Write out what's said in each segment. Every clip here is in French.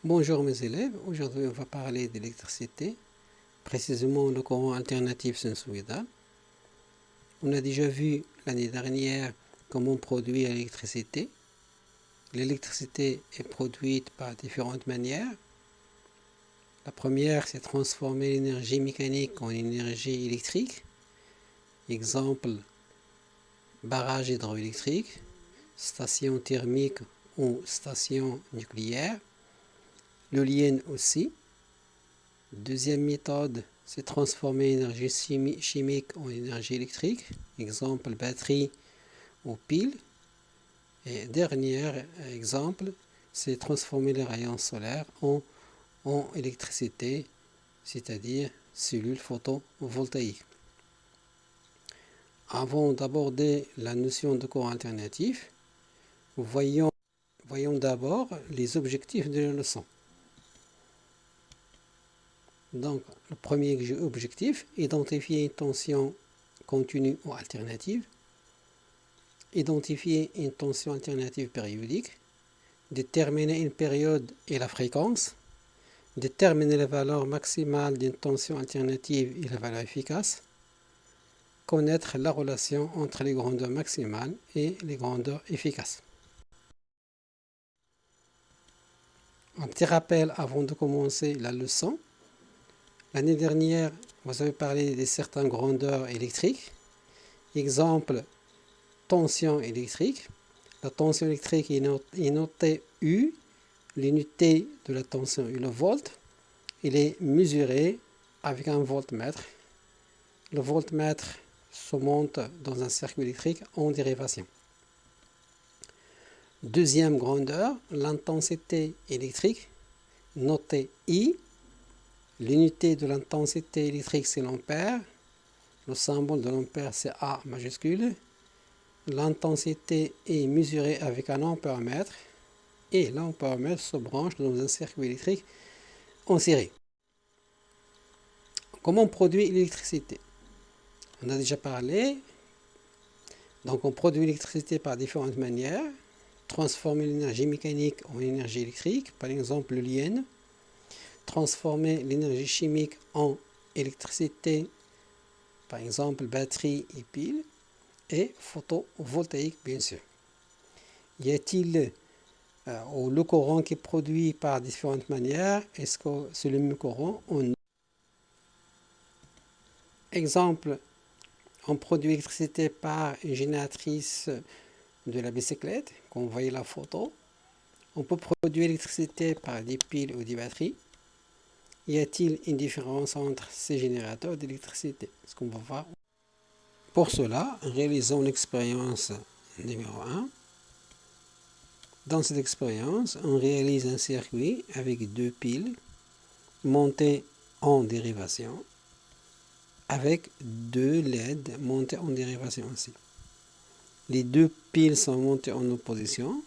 Bonjour mes élèves, aujourd'hui on va parler d'électricité, précisément le courant alternatif sinusoïdal. On a déjà vu l'année dernière comment produire l'électricité. L'électricité est produite par différentes manières. La première, c'est transformer l'énergie mécanique en énergie électrique. Exemple, barrage hydroélectrique, station thermique ou station nucléaire. L'éolienne aussi. Deuxième méthode, c'est transformer l'énergie chimique en énergie électrique. Exemple, batterie ou pile. Et dernier exemple, c'est transformer les rayons solaires en électricité, c'est-à-dire cellules photovoltaïques. Avant d'aborder la notion de courant alternatif, voyons d'abord les objectifs de la leçon. Donc, le premier objectif, identifier une tension continue ou alternative, identifier une tension alternative périodique, déterminer une période et la fréquence, déterminer la valeur maximale d'une tension alternative et la valeur efficace, connaître la relation entre les grandeurs maximales et les grandeurs efficaces. Un petit rappel avant de commencer la leçon. L'année dernière, vous avez parlé de certaines grandeurs électriques. Exemple, tension électrique. La tension électrique est notée U. L'unité de la tension est le volt. Il est mesuré avec un voltmètre. Le voltmètre se monte dans un circuit électrique en dérivation. Deuxième grandeur, l'intensité électrique, notée I. L'unité de l'intensité électrique, c'est l'ampère. Le symbole de l'ampère, c'est A majuscule. L'intensité est mesurée avec un ampèremètre et l'ampèremètre se branche dans un circuit électrique en série. Comment on produit l'électricité? On a déjà parlé. Donc on produit l'électricité par différentes manières. Transformer l'énergie mécanique en énergie électrique, par exemple l'éolienne. Transformer l'énergie chimique en électricité, par exemple batterie et pile. Et photovoltaïque, bien sûr. Y a-t-il le courant qui est produit par différentes manières? Est-ce que c'est le même courant ou non? Exemple, on produit l'électricité par une génératrice de la bicyclette, comme vous voyez la photo. On peut produire l'électricité par des piles ou des batteries. Y a-t-il une différence entre ces générateurs d'électricité? Ce qu'on va voir. Pour cela, réalisons l'expérience numéro 1. Dans cette expérience, on réalise un circuit avec deux piles montées en dérivation avec deux LED montées en dérivation aussi. Les deux piles sont montées en opposition.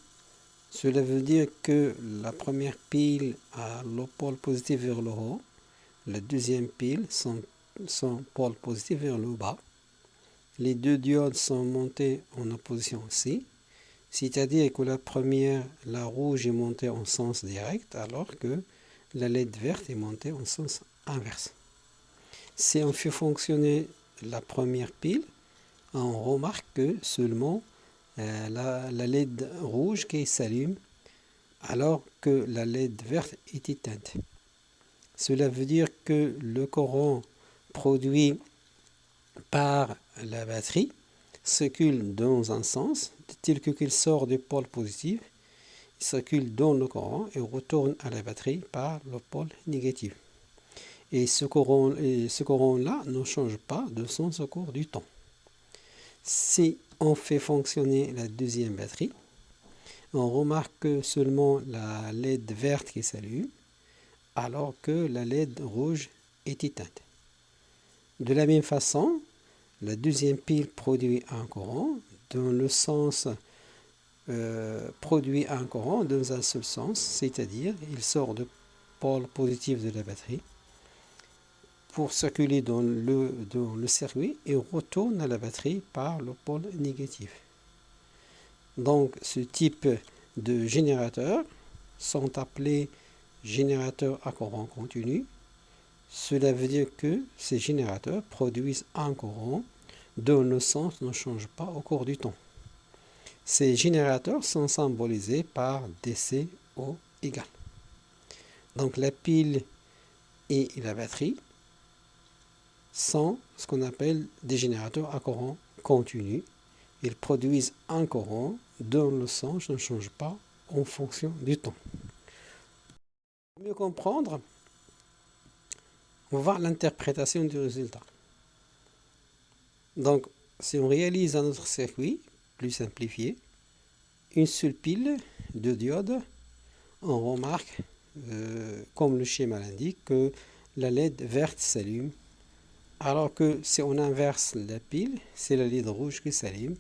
Cela veut dire que la première pile a le pôle positif vers le haut, la deuxième pile son pôle positif vers le bas. Les deux diodes sont montées en opposition aussi, c'est-à-dire que la première, la rouge, est montée en sens direct, alors que la LED verte est montée en sens inverse. Si on fait fonctionner la première pile, on remarque que seulement la LED rouge qui s'allume, alors que la LED verte est éteinte. Cela veut dire que le courant produit par la batterie circule dans un sens, tel qu'il sort du pôle positif, il circule dans le courant et retourne à la batterie par le pôle négatif. Et ce courant-là ne change pas de sens au cours du temps. Si on fait fonctionner la deuxième batterie, on remarque que seulement la LED verte qui s'allume, alors que la LED rouge est éteinte. De la même façon, la deuxième pile produit un courant dans le sens produit un courant dans un seul sens, c'est-à-dire il sort du pôle positif de la batterie pour circuler dans le circuit et retourne à la batterie par le pôle négatif. Donc ce type de générateurs sont appelés générateurs à courant continu. Cela veut dire que ces générateurs produisent un courant dont le sens ne change pas au cours du temps. Ces générateurs sont symbolisés par DC O égale. Donc la pile et la batterie sont ce qu'on appelle des générateurs à courant continu. Ils produisent un courant dont le sens ne change pas en fonction du temps. Pour mieux comprendre, on va voir l'interprétation du résultat. Donc, si on réalise un autre circuit, plus simplifié, une seule pile de diodes, on remarque, comme le schéma l'indique, que la LED verte s'allume, alors que si on inverse la pile, c'est la LED rouge qui s'allume.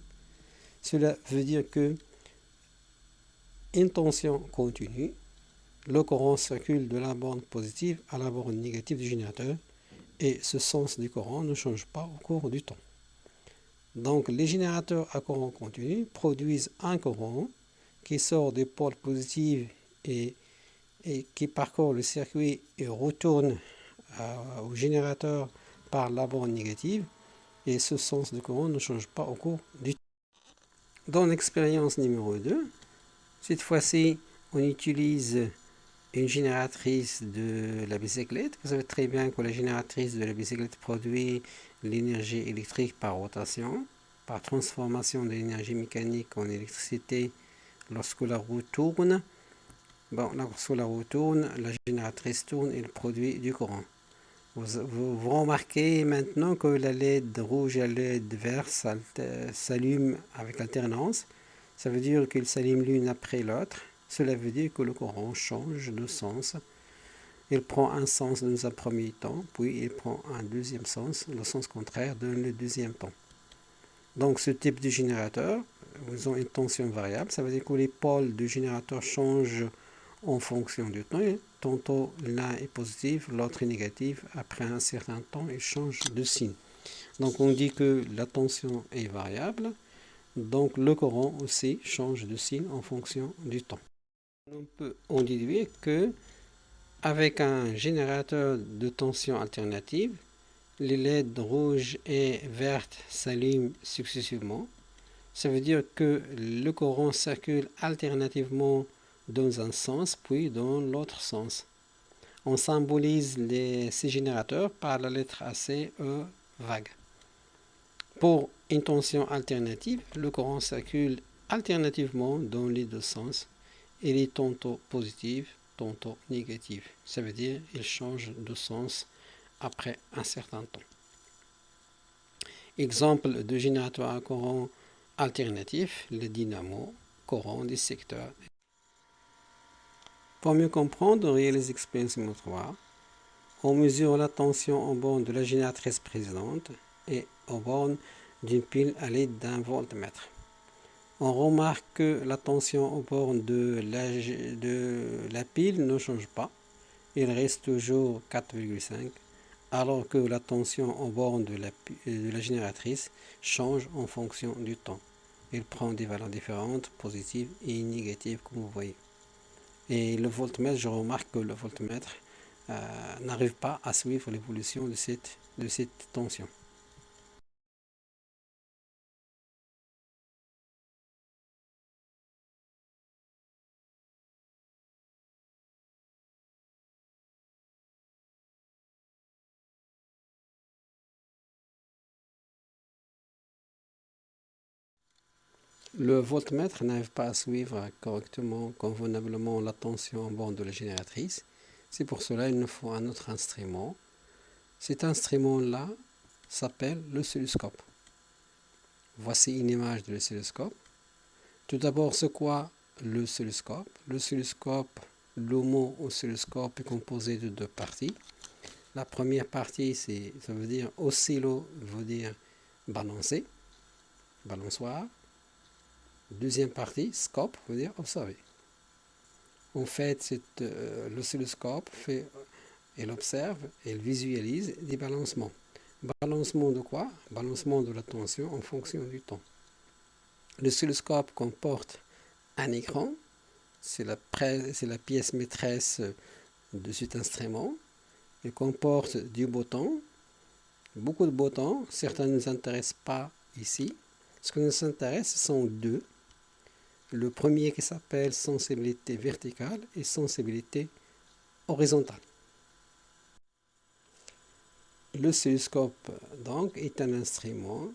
Cela veut dire que une tension continue, le courant circule de la borne positive à la borne négative du générateur et ce sens du courant ne change pas au cours du temps. Donc les générateurs à courant continu produisent un courant qui sort des pôles positifs et qui parcourt le circuit et retourne au générateur par la borne négative et ce sens du courant ne change pas au cours du temps. Dans l'expérience numéro 2, cette fois-ci on utilise une génératrice de la bicyclette. Vous savez très bien que la génératrice de la bicyclette produit l'énergie électrique par rotation, par transformation de l'énergie mécanique en électricité lorsque la roue tourne. Lorsque la roue tourne, la génératrice tourne et elle produit du courant. Vous remarquez maintenant que la LED rouge et la LED verte s'allument avec alternance. Ça veut dire qu'ils s'allument l'une après l'autre. Cela veut dire que le courant change de sens. Il prend un sens dans un premier temps, puis il prend un deuxième sens, le sens contraire dans le deuxième temps. Donc ce type de générateur, ils ont une tension variable. Ça veut dire que les pôles du générateur changent en fonction du temps. Tantôt l'un est positif, l'autre est négatif. Après un certain temps, il change de signe. Donc on dit que la tension est variable. Donc le courant aussi change de signe en fonction du temps. On peut en déduire que avec un générateur de tension alternative, les LED rouges et vertes s'allument successivement. Ça veut dire que le courant circule alternativement dans un sens puis dans l'autre sens. On symbolise ces générateurs par la lettre AC, E, vague. Pour une tension alternative, le courant circule alternativement dans les deux sens. Il est tantôt positif, tantôt négatif. Ça veut dire qu'il change de sens après un certain temps. Exemple de générateur à courant alternatif, le dynamo, courant des secteurs. Pour mieux comprendre, on réalise l'expérience numéro 3. On mesure la tension en borne de la génératrice précédente et en borne d'une pile à l'aide d'un voltmètre. On remarque que la tension aux bornes de la pile ne change pas. Il reste toujours 4,5, alors que la tension aux bornes de la génératrice change en fonction du temps. Il prend des valeurs différentes, positives et négatives, comme vous voyez. Et le voltmètre, je remarque que le voltmètre n'arrive pas à suivre l'évolution de cette tension. Le voltmètre n'arrive pas à suivre correctement, convenablement la tension en borne de la génératrice. C'est pour cela qu'il nous faut un autre instrument. Cet instrument-là s'appelle l'oscilloscope. Voici une image de l'oscilloscope. Tout d'abord, c'est quoi l'oscilloscope? L'oscilloscope, le mot oscilloscope est composé de deux parties. La première partie, ça veut dire oscillo, veut dire balancer, balançoire. Deuxième partie, scope, veut dire observer. En fait, l'oscilloscope elle observe, elle visualise des balancements. Balancement de quoi? Balancement de la tension en fonction du temps. L'oscilloscope comporte un écran, c'est la pièce maîtresse de cet instrument. Il comporte du bouton, beaucoup de boutons. Certains ne nous intéressent pas ici. Ce qui nous intéresse, ce sont deux. Le premier qui s'appelle sensibilité verticale et sensibilité horizontale. L'oscilloscope donc est un instrument,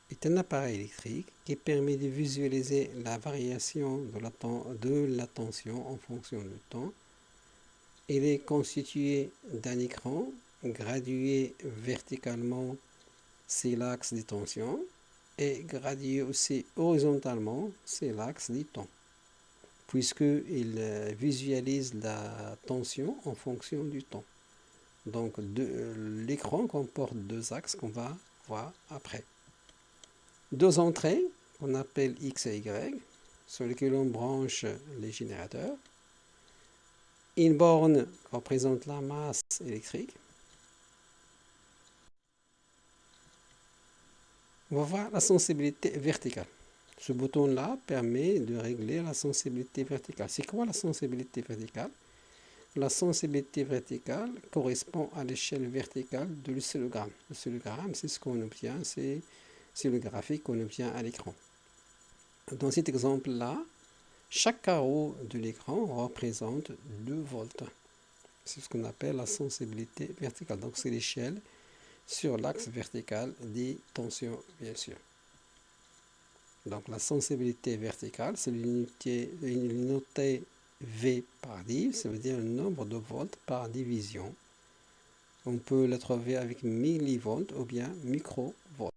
est un appareil électrique qui permet de visualiser la variation de la tension en fonction du temps. Il est constitué d'un écran gradué verticalement, c'est l'axe des tensions, et gradué aussi horizontalement, c'est l'axe du temps, puisqu'il visualise la tension en fonction du temps. Donc l'écran comporte deux axes qu'on va voir après. Deux entrées qu'on appelle X et Y, sur lesquelles on branche les générateurs. Une borne représente la masse électrique. On va voir la sensibilité verticale. Ce bouton-là permet de régler la sensibilité verticale. C'est quoi la sensibilité verticale? La sensibilité verticale correspond à l'échelle verticale de l'oscillogramme. L'oscillogramme, c'est ce qu'on obtient, c'est le graphique qu'on obtient à l'écran. Dans cet exemple-là, chaque carreau de l'écran représente 2 volts. C'est ce qu'on appelle la sensibilité verticale. Donc c'est l'échelle sur l'axe vertical des tensions, bien sûr. Donc la sensibilité verticale, c'est l'unité V par div, ça veut dire le nombre de volts par division. On peut la trouver avec millivolts ou bien microvolts.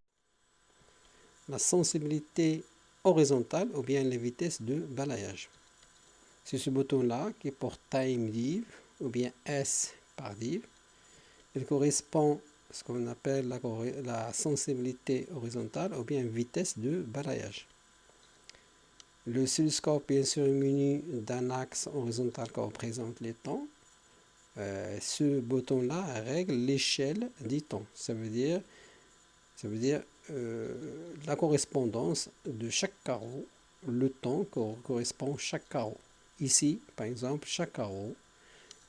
La sensibilité horizontale ou bien les vitesses de balayage. C'est ce bouton-là qui porte time div ou bien S par div. Il correspond à ce qu'on appelle la sensibilité horizontale ou bien vitesse de balayage. Le oscilloscope bien sûr est muni d'un axe horizontal qui représente les temps. Ce bouton-là règle l'échelle du temps. Ça veut dire la correspondance de chaque carreau, le temps que correspond chaque carreau. Ici, par exemple, chaque carreau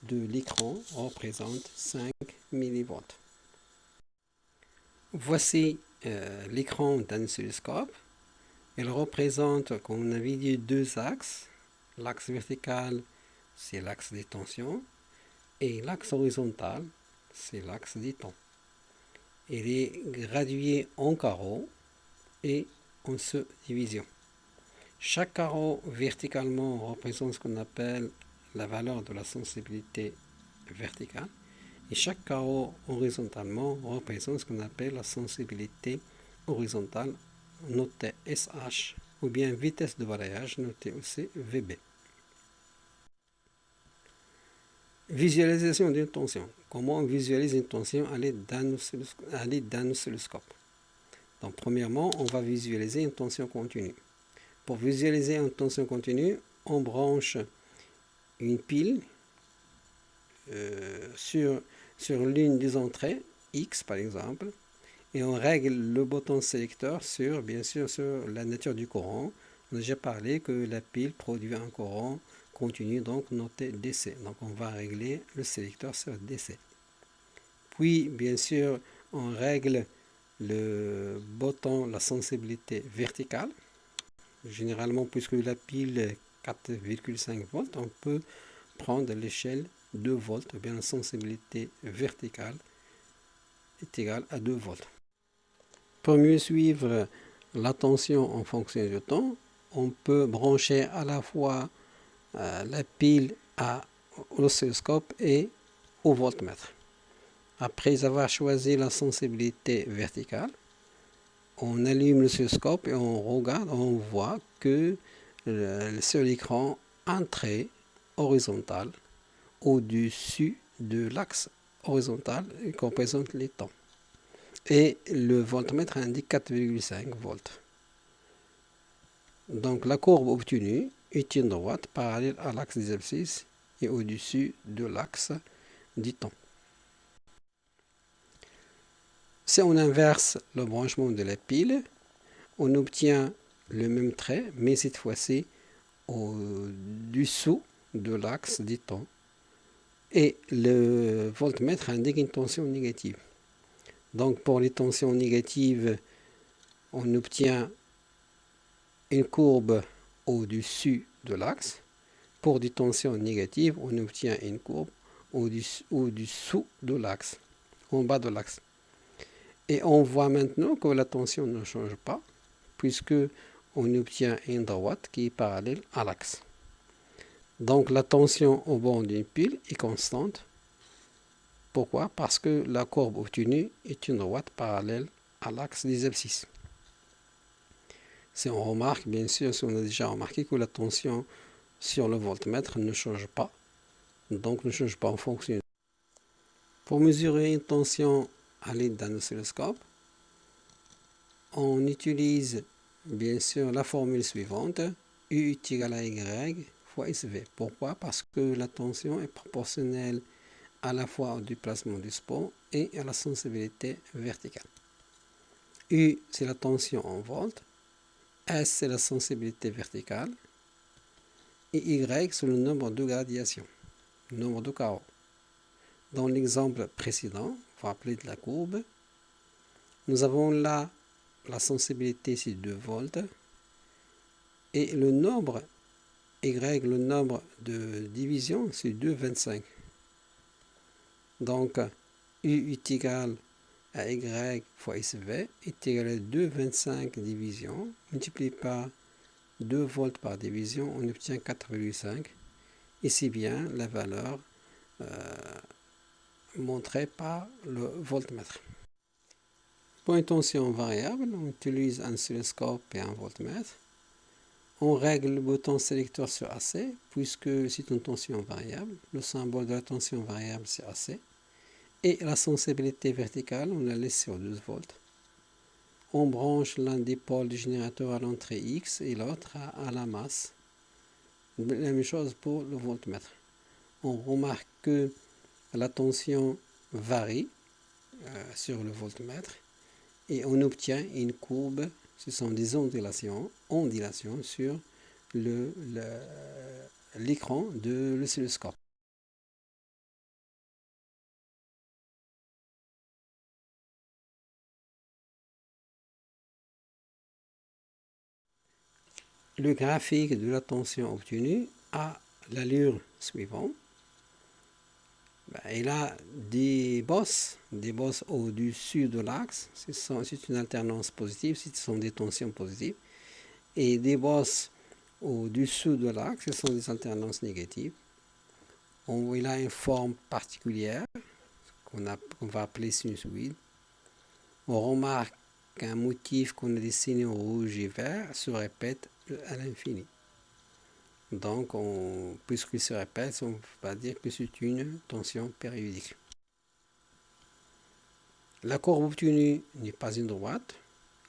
de l'écran représente 5 millivolts. Voici l'écran d'un oscilloscope. Il représente, comme on avait dit, deux axes. L'axe vertical, c'est l'axe des tensions, et l'axe horizontal, c'est l'axe des temps. Il est gradué en carreaux et en subdivisions. Chaque carreau verticalement représente ce qu'on appelle la valeur de la sensibilité verticale, et chaque carreau horizontalement représente ce qu'on appelle la sensibilité horizontale, notée SH, ou bien vitesse de balayage, notée aussi VB. Visualisation d'une tension. Comment on visualise une tension à l'aide d'un oscilloscope? Donc, premièrement, on va visualiser une tension continue. Pour visualiser une tension continue, on branche une pile sur l'une des entrées, X par exemple, et on règle le bouton sélecteur bien sûr, sur la nature du courant. On a déjà parlé que la pile produit un courant continu, donc noté DC. Donc on va régler le sélecteur sur DC. Puis, bien sûr, on règle le bouton, la sensibilité verticale. Généralement, puisque la pile est 4,5 volts, on peut prendre l'échelle 2 volts, ou bien la sensibilité verticale est égale à 2 volts. Pour mieux suivre la tension en fonction du temps, on peut brancher à la fois la pile à l'oscilloscope et au voltmètre. Après avoir choisi la sensibilité verticale, on allume l'oscilloscope et on regarde, on voit que sur l'écran, un trait horizontal au-dessus de l'axe horizontal qui représente les temps. Et le voltmètre indique 4,5 volts. Donc la courbe obtenue est une droite parallèle à l'axe des abscisses et au-dessus de l'axe du temps. Si on inverse le branchement de la pile, on obtient le même trait, mais cette fois-ci au-dessous de l'axe du temps. Et le voltmètre indique une tension négative. Donc pour les tensions négatives, on obtient une courbe au-dessus de l'axe. Pour des tensions négatives, on obtient une courbe au-dessous de l'axe, en bas de l'axe. Et on voit maintenant que la tension ne change pas, puisque on obtient une droite qui est parallèle à l'axe. Donc la tension au bord d'une pile est constante. Pourquoi? Parce que la courbe obtenue est une droite parallèle à l'axe des abscisses. Si on remarque, bien sûr, si on a déjà remarqué que la tension sur le voltmètre ne change pas, donc ne change pas en fonction. Pour mesurer une tension à l'aide d'un oscilloscope, on utilise bien sûr la formule suivante, U est égal à Y fois SV. Pourquoi? Parce que la tension est proportionnelle à la fois au déplacement du support et à la sensibilité verticale. U, c'est la tension en volts, S, c'est la sensibilité verticale, et Y, c'est le nombre de gradations, le nombre de carreaux. Dans l'exemple précédent, il faut appeler de la courbe, nous avons là la sensibilité, c'est 2 volts, et le nombre Y, le nombre de divisions, c'est 2,25. Donc, U est égal à Y fois SV est égal à 2,25 divisions, multiplié par 2 volts par division, on obtient 4,5. Et c'est bien la valeur montrée par le voltmètre. Pour une tension variable, on utilise un oscilloscope et un voltmètre. On règle le bouton sélecteur sur AC, puisque c'est une tension variable. Le symbole de la tension variable, c'est AC. Et la sensibilité verticale, on la laisse sur 12 volts. On branche l'un des pôles du générateur à l'entrée X et l'autre à la masse. La même chose pour le voltmètre. On remarque que la tension varie sur le voltmètre et on obtient une courbe, ce sont des ondulations sur l'écran de l'oscilloscope. Le graphique de la tension obtenue a l'allure suivante. Il a des bosses au-dessus de l'axe, c'est une alternance positive, ce sont des tensions positives, et des bosses au-dessous de l'axe, ce sont des alternances négatives. Il a une forme particulière qu'on va appeler sinusoïde. On remarque qu'un motif qu'on a dessiné en rouge et vert se répète à l'infini. Donc, puisqu'il se répète, on va dire que c'est une tension périodique. La courbe obtenue n'est pas une droite,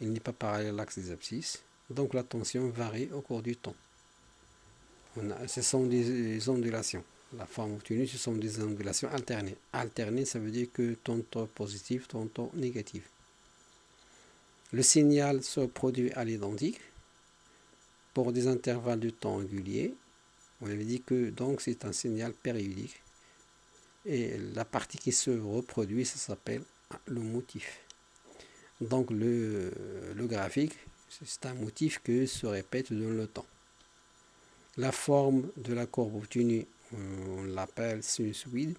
elle n'est pas parallèle à l'axe des abscisses, donc la tension varie au cours du temps. Ce sont des ondulations. La forme obtenue, ce sont des ondulations alternées. Alternées, ça veut dire que tantôt positif, tantôt négatif. Le signal se produit à l'identique pour des intervalles de temps réguliers. On avait dit que donc c'est un signal périodique. Et la partie qui se reproduit, ça s'appelle le motif. Donc le graphique, c'est un motif qui se répète dans le temps. La forme de la courbe obtenue, on l'appelle sinusoïde.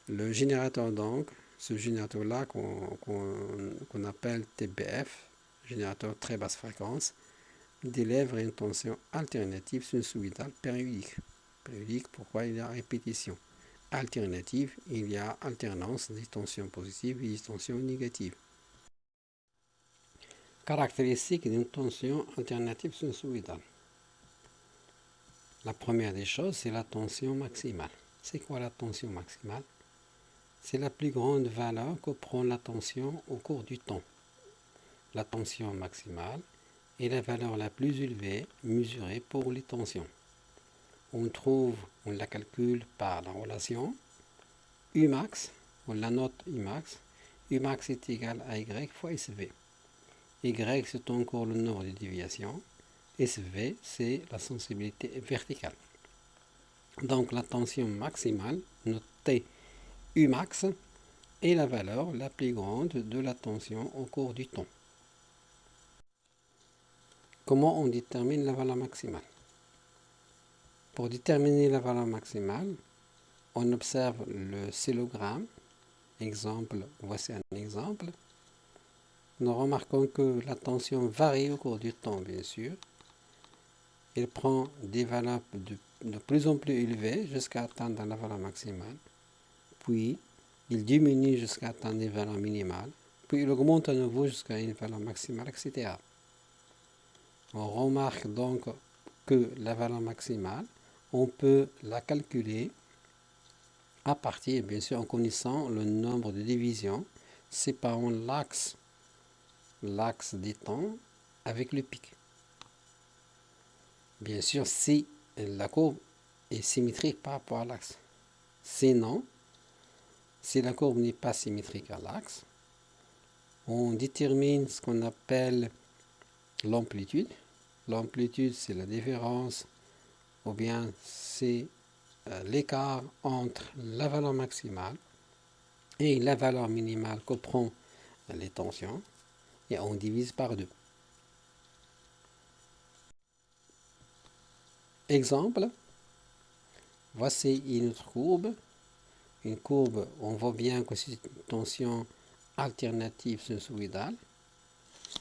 Le générateur donc, ce générateur-là qu'on appelle TBF, générateur très basse fréquence, délivre une tension alternative sinusoïdale périodique. Périodique, pourquoi il y a répétition. Alternative, il y a alternance des tensions positives et des tensions négatives. Caractéristiques d'une tension alternative sinusoïdale. La première des choses, c'est la tension maximale. C'est quoi la tension maximale? C'est la plus grande valeur que prend la tension au cours du temps. La tension maximale est la valeur la plus élevée mesurée pour les tensions. On la calcule par la relation Umax, on la note Umax. Umax est égal à Y fois SV. Y, c'est encore le nombre de déviations. SV, c'est la sensibilité verticale. Donc la tension maximale, notée Umax, est la valeur la plus grande de la tension au cours du temps. Comment on détermine la valeur maximale? Pour déterminer la valeur maximale, on observe le oscillogramme. Exemple, voici un exemple. Nous remarquons que la tension varie au cours du temps, bien sûr. Il prend des valeurs de plus en plus élevées jusqu'à atteindre la valeur maximale. Puis, il diminue jusqu'à atteindre des valeurs minimales. Puis, il augmente à nouveau jusqu'à une valeur maximale, etc. On remarque donc que la valeur maximale, on peut la calculer à partir, bien sûr, en connaissant le nombre de divisions séparant l'axe des temps avec le pic. Bien sûr, si la courbe est symétrique par rapport à l'axe. Sinon, si la courbe n'est pas symétrique à l'axe, on détermine ce qu'on appelle l'amplitude. L'amplitude, c'est la différence ou bien c'est l'écart entre la valeur maximale et la valeur minimale que prend les tensions et on divise par 2. Exemple, voici une autre courbe. Une courbe, on voit bien que c'est une tension alternative sinusoïdale.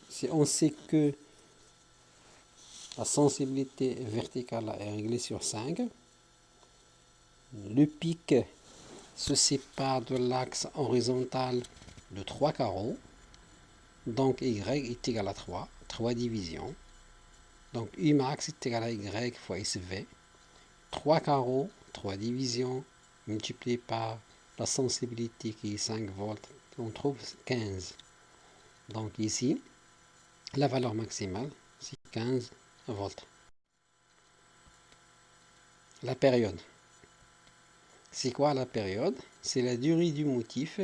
Si on sait que la sensibilité verticale est réglée sur 5, le pic se sépare de l'axe horizontal de 3 carreaux. Donc y est égal à 3 divisions. Donc Umax est égal à y fois SV. 3 carreaux, 3 divisions, multiplié par la sensibilité qui est 5 volts, on trouve 15. Donc ici, la valeur maximale, c'est 15 volts. La période. C'est quoi la période? C'est la durée du motif.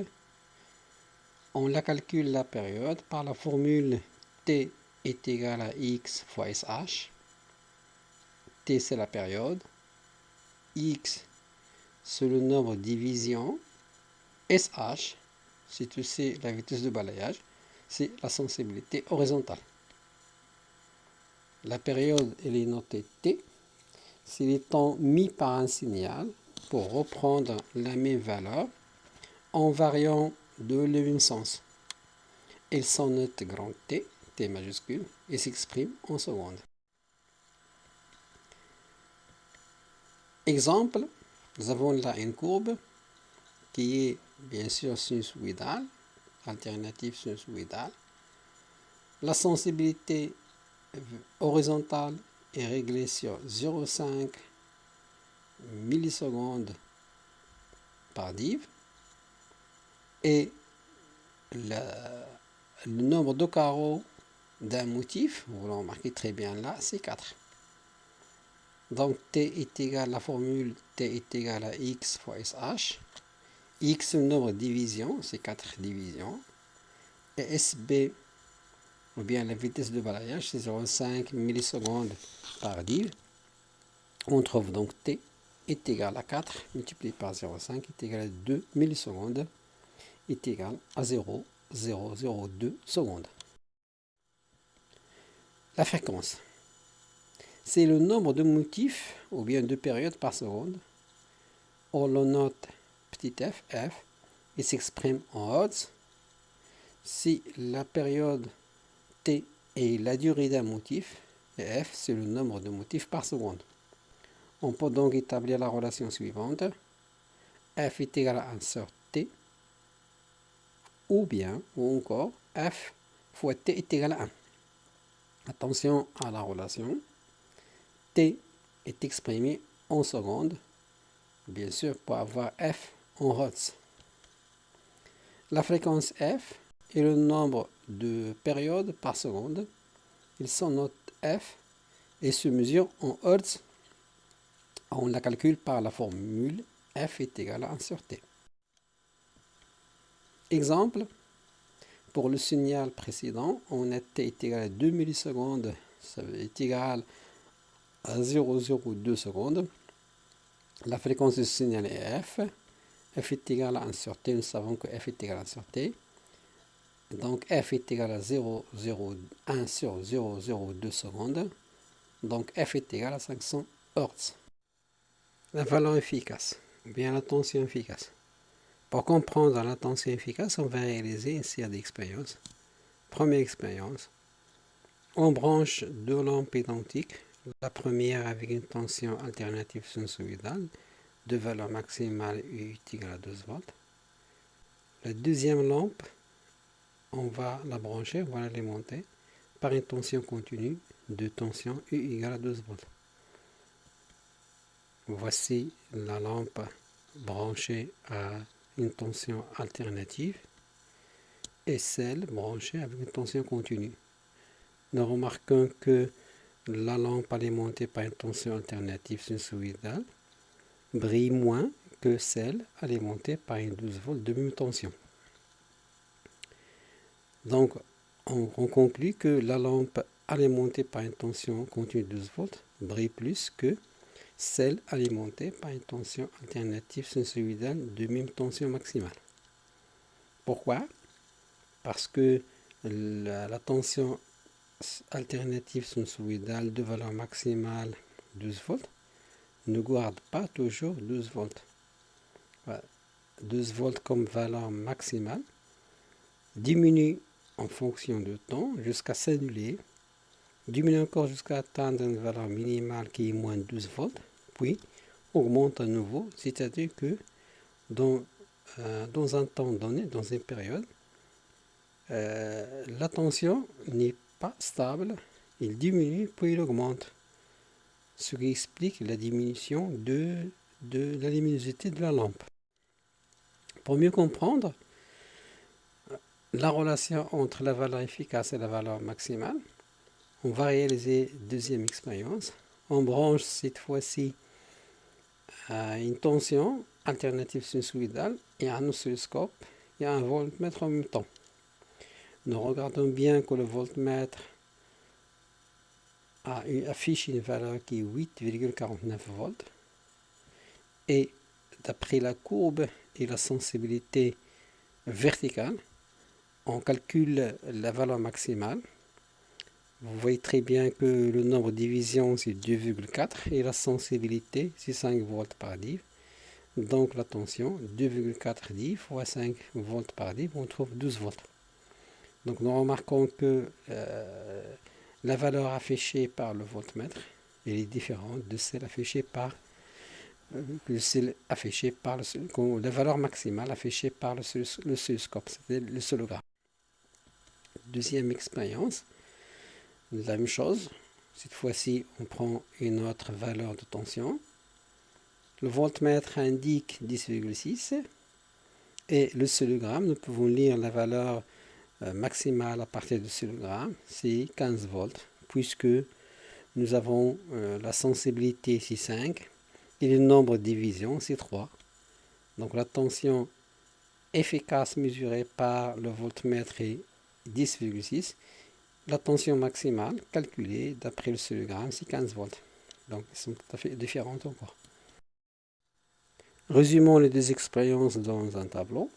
On la calcule la période par la formule T est égal à X fois SH. T c'est la période. X c'est le nombre de divisions. SH, si tu sais la vitesse de balayage, c'est la sensibilité horizontale. La période, elle est notée T. C'est le temps mis par un signal pour reprendre la même valeur en variant de le même sens. Elle s'en note grand T, T majuscule, et s'exprime en secondes. Exemple, nous avons là une courbe qui est bien sûr sinusoïdale, alternative sinusoïdale. La sensibilité horizontale est réglée sur 0,5 millisecondes par div et le nombre de carreaux d'un motif, vous le remarquez très bien là, c'est 4. Donc T est égal à la formule T est égal à X fois SH. X le nombre de divisions, c'est 4 divisions. Et SB, ou bien la vitesse de balayage, c'est 0,5 millisecondes par div. On trouve donc T est égal à 4 multiplié par 0,5 est égal à 2 millisecondes est égal à 0,002 secondes. La fréquence, c'est le nombre de motifs ou bien de périodes par seconde. On le note petit f, il s'exprime en hertz. Si la période t est la durée d'un motif, et f c'est le nombre de motifs par seconde. On peut donc établir la relation suivante. F est égal à 1 sur t, ou encore, f fois t est égal à 1. Attention à la relation. T est exprimé en secondes, bien sûr, pour avoir f en hertz. La fréquence f est le nombre de périodes par seconde. Il s'en note f et se mesure en hertz. On la calcule par la formule f est égal à 1 sur t. Exemple, pour le signal précédent, on a t est égal à 2 millisecondes, ça est égal à 0,02 secondes. La fréquence du signal est f. F est égal à 1 sur t. Nous savons que f est égal à 1 sur t. Donc f est égal à 1 sur 0,02 secondes. Donc f est égal à 500 Hz. La valeur efficace, ou bien la tension efficace. Pour comprendre la tension efficace, on va réaliser une série d'expériences. Première expérience, on branche deux lampes identiques. La première avec une tension alternative sinusoïdale de valeur maximale U égale à 12 volts. La deuxième lampe, on va la brancher, on va l'alimenter par une tension continue de tension U égale à 12 volts. Voici la lampe branchée à une tension alternative et celle branchée avec une tension continue. Nous remarquons que la lampe alimentée par une tension alternative sinusoïdale brille moins que celle alimentée par une 12 volts de même tension. Donc, on conclut que la lampe alimentée par une tension continue de 12 volts brille plus que celle alimentée par une tension alternative sinusoïdale de même tension maximale. Pourquoi? Parce que la tension alternative sinusoïdale de valeur maximale 12 volts ne garde pas toujours 12 volts. 12 volts comme valeur maximale diminue en fonction du temps jusqu'à s'annuler, diminue encore jusqu'à atteindre une valeur minimale qui est moins de 12 volts, puis augmente à nouveau, c'est-à-dire que dans un temps donné, dans une période, la tension n'est pas stable, il diminue puis il augmente, ce qui explique la diminution de la luminosité de la lampe. Pour mieux comprendre la relation entre la valeur efficace et la valeur maximale, on va réaliser une deuxième expérience. On branche cette fois-ci une tension alternative sinusoïdale et un oscilloscope et un voltmètre en même temps. Nous regardons bien que le voltmètre affiche une valeur qui est 8,49 volts et d'après la courbe et la sensibilité verticale, on calcule la valeur maximale. Vous voyez très bien que le nombre de divisions c'est 2,4 et la sensibilité c'est 5 volts par div. Donc la tension 2,4 div fois 5 volts par div, on trouve 12 volts. Donc nous remarquons que la valeur affichée par le voltmètre elle est différente de celle affichée par la valeur maximale affichée par l'oscilloscope, c'est l'oscillogramme. Deuxième expérience, la même chose. Cette fois-ci, on prend une autre valeur de tension. Le voltmètre indique 10,6 et l'oscillogramme, nous pouvons lire la valeur maximale à partir de l'oscillogramme, c'est 15 volts, puisque nous avons la sensibilité, c'est 5, et le nombre de divisions, c'est 3. Donc la tension efficace mesurée par le voltmètre est 10,6. La tension maximale calculée d'après le oscillogramme, c'est 15 volts. Donc, ils sont tout à fait différentes encore. Résumons les deux expériences dans un tableau.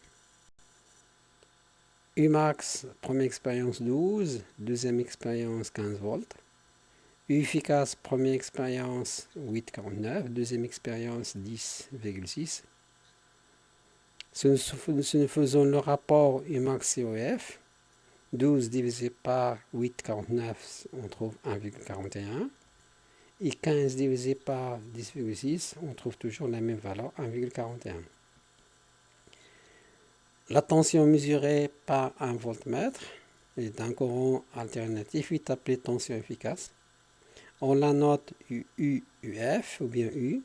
Umax, première expérience 12, deuxième expérience 15 volts. U efficace, première expérience 8,49, deuxième expérience 10,6. Si nous faisons le rapport Umax-COF, 12 divisé par 8,49, on trouve 1,41. Et 15 divisé par 10,6, on trouve toujours la même valeur, 1,41. La tension mesurée par un voltmètre est d'un courant alternatif est appelée tension efficace. On la note UF ou bien U.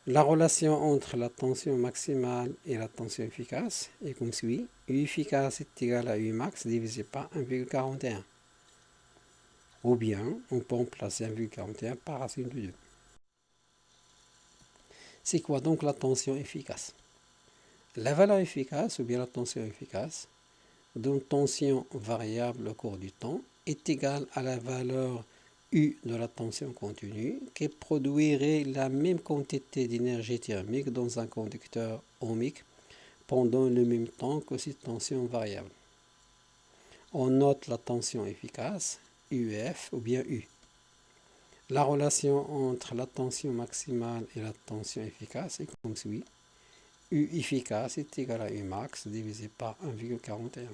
La relation entre la tension maximale et la tension efficace est comme suit. U efficace est égal à U max divisé par 1,41. Ou bien, on peut remplacer 1,41 par racine de 2. C'est quoi donc la tension efficace? La valeur efficace, ou bien la tension efficace, d'une tension variable au cours du temps, est égale à la valeur U de la tension continue qui produirait la même quantité d'énergie thermique dans un conducteur ohmique pendant le même temps que cette tension variable. On note la tension efficace, UF ou bien U. La relation entre la tension maximale et la tension efficace est comme suit. U efficace est égal à U max divisé par 1,41.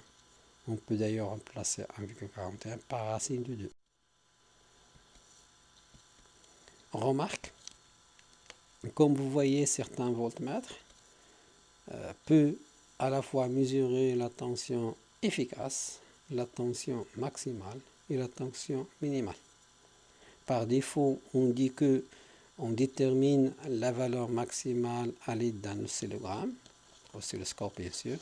On peut d'ailleurs remplacer 1,41 par racine de 2. Remarque, comme vous voyez, certains voltmètres peuvent à la fois mesurer la tension efficace, la tension maximale et la tension minimale. Par défaut, on dit que on détermine la valeur maximale à l'aide d'un oscillogramme, oscilloscope bien sûr,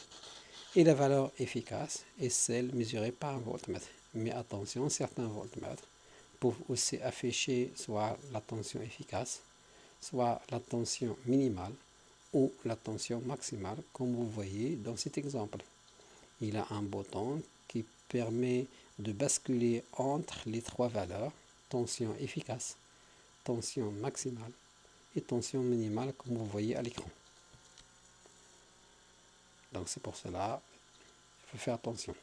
et la valeur efficace est celle mesurée par un voltmètre. Mais attention, certains voltmètres peuvent aussi afficher soit la tension efficace, soit la tension minimale ou la tension maximale, comme vous voyez dans cet exemple. Il a un bouton qui permet de basculer entre les trois valeurs, tension efficace, tension maximale et tension minimale, comme vous voyez à l'écran. Donc c'est pour cela, il faut faire attention.